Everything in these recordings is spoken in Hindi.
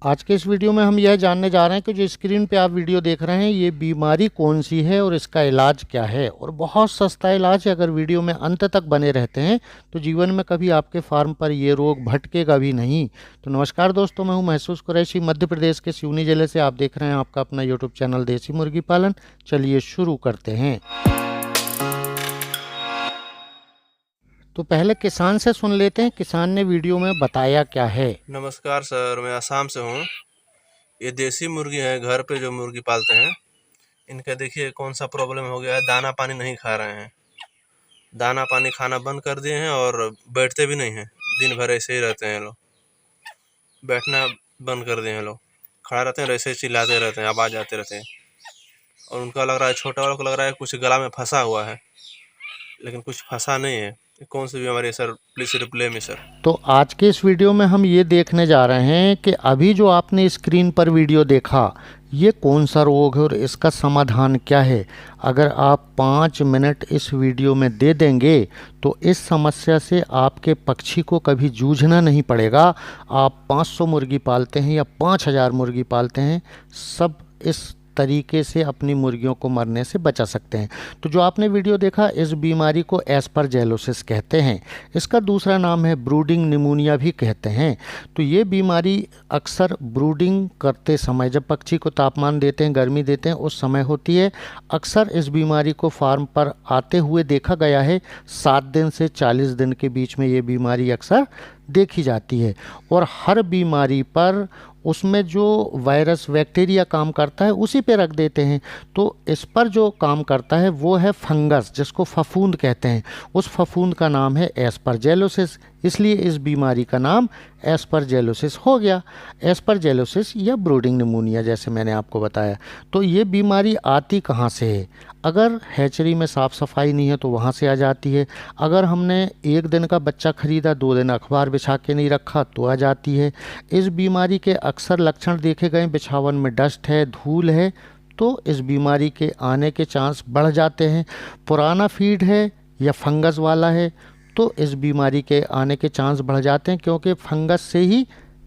आज के इस वीडियो में हम यह जानने जा रहे हैं कि जो स्क्रीन पे आप वीडियो देख रहे हैं ये बीमारी कौन सी है और इसका इलाज क्या है। और बहुत सस्ता इलाज है। अगर वीडियो में अंत तक बने रहते हैं तो जीवन में कभी आपके फार्म पर ये रोग भटकेगा भी नहीं। तो नमस्कार दोस्तों, मैं हूं महसूस कुरैशी, मध्य प्रदेश के सिवनी जिले से। आप देख रहे हैं आपका अपना यूट्यूब चैनल देसी मुर्गी पालन। चलिए शुरू करते हैं। तो पहले किसान से सुन लेते हैं, किसान ने वीडियो में बताया क्या है। नमस्कार सर, मैं आसाम से हूँ। ये देसी मुर्गी है, घर पे जो मुर्गी पालते हैं। इनका देखिए कौन सा प्रॉब्लम हो गया है। दाना पानी नहीं खा रहे हैं, दाना पानी खाना बंद कर दिए हैं और बैठते भी नहीं हैं। दिन भर ऐसे ही रहते हैं लोग, बैठना बंद कर दिए हैं लोग। खड़ा रहते हैं और ऐसे ही चिल्लाते रहते हैं, आवाज़ आते रहते हैं। और उनका लग रहा है, छोटा वालों को लग रहा है कुछ गला में फंसा हुआ है, लेकिन कुछ फंसा नहीं है। ये कौन सी बीमारी है सर? प्लीज़ रिप्लाई में सर। तो आज के इस वीडियो में हम ये देखने जा रहे हैं कि अभी जो आपने स्क्रीन पर वीडियो देखा ये कौन सा रोग है और इसका समाधान क्या है। अगर आप 5 मिनट इस वीडियो में दे देंगे तो इस समस्या से आपके पक्षी को कभी जूझना नहीं पड़ेगा। आप 500 मुर्गी पालते हैं या 5000 मुर्गी पालते हैं, सब इस तरीके से अपनी मुर्गियों को मरने से बचा सकते हैं। तो जो आपने वीडियो देखा, इस बीमारी को एस्परजेलोसिस कहते हैं। इसका दूसरा नाम है ब्रूडिंग निमोनिया भी कहते हैं। तो ये बीमारी अक्सर ब्रूडिंग करते समय, जब पक्षी को तापमान देते हैं, गर्मी देते हैं, उस समय होती है। अक्सर इस बीमारी को फार्म पर आते हुए देखा गया है। 7 दिन से 40 दिन के बीच में ये बीमारी अक्सर देखी जाती है। और हर बीमारी पर उसमें जो वायरस बैक्टीरिया काम करता है उसी पे रख देते हैं। तो इस पर जो काम करता है वो है फंगस, जिसको फफूंद कहते हैं। उस फफूंद का नाम है एस्परजेलोसिस, इसलिए इस बीमारी का नाम एस्परजेलोसिस हो गया। एस्परजेलोसिस या ब्रूडिंग निमोनिया, जैसे मैंने आपको बताया। तो ये बीमारी आती कहाँ से है? अगर हैचरी में साफ़ सफाई नहीं है तो वहाँ से आ जाती है। अगर हमने 1 दिन का बच्चा ख़रीदा, 2 दिन अखबार बिछा के नहीं रखा तो आ जाती है। इस बीमारी के अक्सर लक्षण देखे गए, बिछावन में डस्ट है, धूल है, तो इस बीमारी के आने के चांस बढ़ जाते हैं। पुराना फीड है या फंगस वाला है तो इस बीमारी के आने के चांस बढ़ जाते हैं, क्योंकि फंगस से ही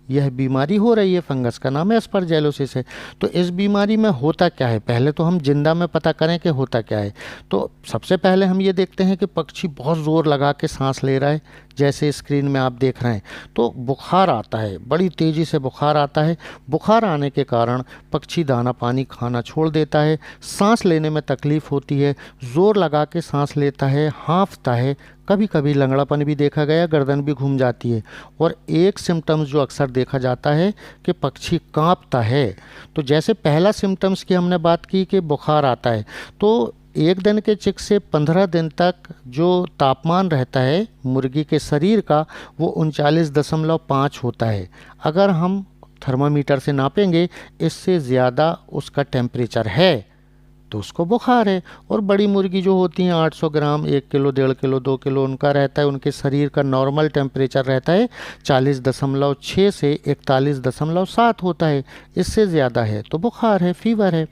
यह बीमारी हो रही है। फंगस का नाम एस्परजेलोसिस है। तो इस बीमारी में होता क्या है, पहले तो हम जिंदा में पता करें कि होता क्या है। तो सबसे पहले हम ये देखते हैं कि पक्षी बहुत ज़ोर लगा के सांस ले रहा है, जैसे स्क्रीन में आप देख रहे हैं। तो बुखार आता है, बड़ी तेज़ी से बुखार आता है। बुखार आने के कारण पक्षी दाना पानी खाना छोड़ देता है, सांस लेने में तकलीफ़ होती है, ज़ोर लगा के सांस लेता है, हाँफता है, कभी कभी लंगड़ापन भी देखा गया, गर्दन भी घूम जाती है। और एक सिम्टम्स जो अक्सर देखा जाता है कि पक्षी कांपता है। तो जैसे पहला सिम्टम्स की हमने बात की कि बुखार आता है, तो 1 दिन के चिक से 15 दिन तक जो तापमान रहता है मुर्गी के शरीर का वो 39.5 होता है। अगर हम थर्मामीटर से नापेंगे, इससे ज़्यादा उसका टेम्परेचर है तो उसको बुखार है। और बड़ी मुर्गी जो होती हैं 800 ग्राम, 1 किलो, 1.5 किलो, 2 किलो उनका रहता है, उनके शरीर का नॉर्मल टेम्परेचर रहता है 40.6 से 41.7 होता है। इससे ज़्यादा है तो बुखार है, फीवर है।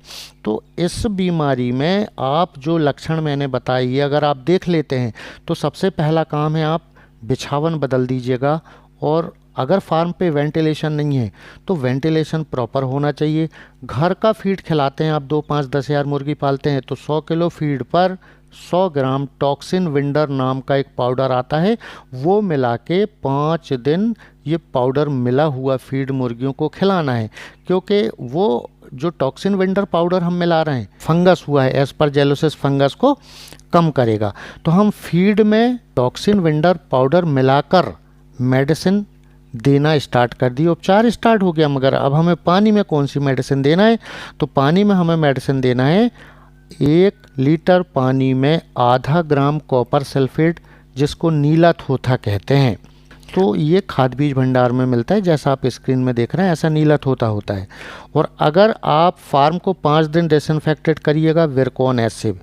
तो इस बीमारी में आप जो लक्षण मैंने बताए ये अगर आप देख लेते हैं तो सबसे पहला काम है आप बिछावन बदल दीजिएगा। और अगर फार्म पे वेंटिलेशन नहीं है तो वेंटिलेशन प्रॉपर होना चाहिए। घर का फीड खिलाते हैं आप, 2, 5, 10 हज़ार मुर्गी पालते हैं तो 100 किलो फीड पर 100 ग्राम टॉक्सिन विंडर नाम का एक पाउडर आता है, वो मिला के 5 दिन ये पाउडर मिला हुआ फीड मुर्गियों को खिलाना है। क्योंकि वो जो टॉक्सिन विंडर पाउडर हम मिला रहे हैं, फंगस हुआ है, एस्परजेलोसिस फंगस को कम करेगा। तो हम फीड में टॉक्सिन विंडर पाउडर मिलाकर मेडिसिन देना स्टार्ट कर दी, उपचार स्टार्ट हो गया। मगर अब हमें पानी में कौन सी मेडिसिन देना है? तो पानी में हमें मेडिसिन देना है 1 लीटर पानी में आधा ग्राम कॉपर सल्फेट, जिसको नीला थोथा कहते हैं। तो ये खाद बीज भंडार में मिलता है, जैसा आप स्क्रीन में देख रहे हैं, ऐसा नीला थोथा होता है। और अगर आप फार्म को 5 दिन डिसइंफेक्टेड करिएगा, विरकोन एसिड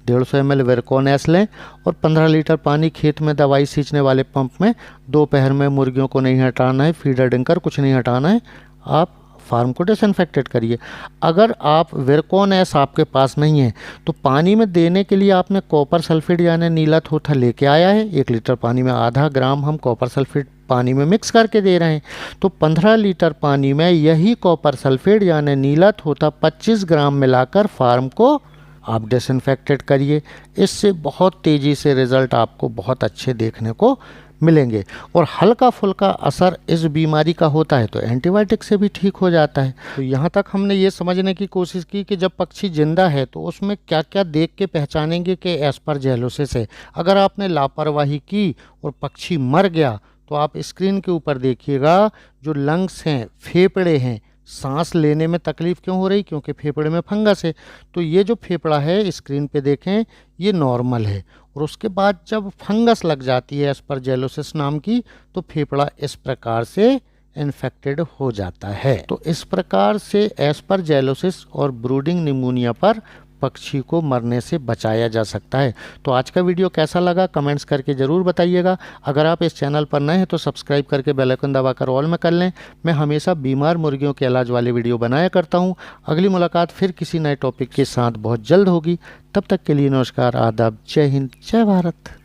150 ml वेरकोन एस लें और 15 लीटर पानी खेत में दवाई सींचने वाले पंप में दोपहर में, मुर्गियों को नहीं हटाना है, फीडर डिंकर कुछ नहीं हटाना है, आप फार्म को डिसइंफेक्टेड करिए। अगर आप वेरकोन एस आपके पास नहीं है तो पानी में देने के लिए आपने कॉपर सल्फेट यानी नीला थोथा लेके आया है, 1 लीटर पानी में आधा ग्राम हम कॉपर सल्फेट पानी में मिक्स करके दे रहे हैं। तो 15 लीटर पानी में यही कॉपर सल्फेट यानी नीला थोथा 25 ग्राम मिलाकर फार्म को आप डिसइंफेक्टेड करिए। इससे बहुत तेज़ी से रिज़ल्ट आपको बहुत अच्छे देखने को मिलेंगे। और हल्का फुल्का असर इस बीमारी का होता है तो एंटीबायोटिक से भी ठीक हो जाता है। तो यहाँ तक हमने ये समझने की कोशिश की कि जब पक्षी जिंदा है तो उसमें क्या क्या देख के पहचानेंगे कि एस्परजेलोसिस है। अगर आपने लापरवाही की और पक्षी मर गया तो आप स्क्रीन के ऊपर देखिएगा, जो लंग्स हैं, फेफड़े हैं, सांस लेने में तकलीफ़ क्यों हो रही, क्योंकि फेफड़े में फंगस है। तो ये जो फेफड़ा है स्क्रीन पे देखें ये नॉर्मल है, और उसके बाद जब फंगस लग जाती है एस्परजेलोसिस नाम की तो फेफड़ा इस प्रकार से इन्फेक्टेड हो जाता है। तो इस प्रकार से एस्परजेलोसिस और ब्रूडिंग निमोनिया पर पक्षी को मरने से बचाया जा सकता है। तो आज का वीडियो कैसा लगा कमेंट्स करके ज़रूर बताइएगा। अगर आप इस चैनल पर नए हैं तो सब्सक्राइब करके बेल आइकन दबाकर ऑल में कर लें। मैं हमेशा बीमार मुर्गियों के इलाज वाले वीडियो बनाया करता हूं। अगली मुलाकात फिर किसी नए टॉपिक के साथ बहुत जल्द होगी। तब तक के लिए नमस्कार, आदाब, जय हिंद, जय भारत।